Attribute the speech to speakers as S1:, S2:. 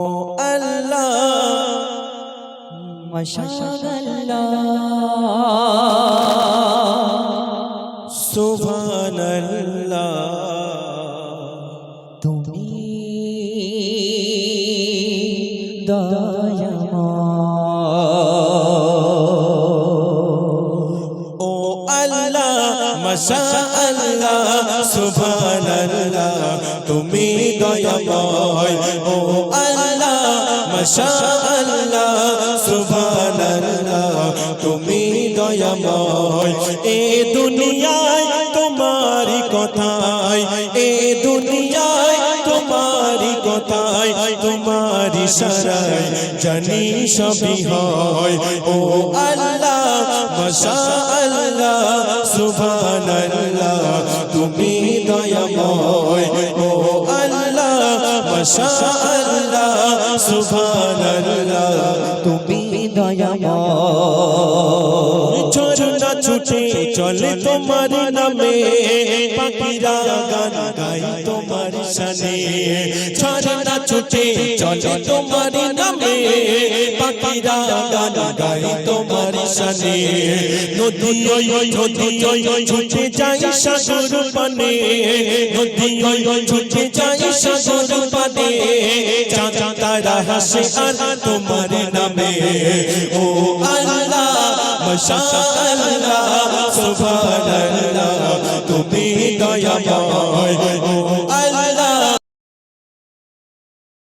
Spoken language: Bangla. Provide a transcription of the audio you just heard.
S1: ও আল্লাহ মাশাআল্লাহ সুবহানাল্লাহ তুমি দয়াময় ও আল্লাহ মাশাআল্লাহ সুবহানাল্লাহ তুমি দয়াময় ও আল্লাহ মাশাআল্লাহ সুবহানাল্লাহ তুমি দয়াময় এ দুনিয়ায় তোমারি কথায় এ দুনিয়ায় তোমারি কথায় তোমারি ইশারায় জানি সবই হয় ও আল্লাহ মাশাআল্লাহ সুবহানাল্লাহ তুমি দয়াময় ও আল্লাহ মাশাআল্লাহ সুবহানাল্লাহ তুমি দয়াময় ঝরনা ছুটে চলে তোমার নামে পাখিরা গান গায় তোমার শানে ঝরনা ছুটে চলে তোমার নামে পাখিরা গান গায় তোমার শানে নদী ছুটে যায় সাগর পানে নদী ছুটে যায় সাগর পানে চাঁদ তারা হাসে আর তোমার নামে ও আল্লাহ মাশাআল্লাহ সুবহানাল্লাহ তুমি দয়াময় ও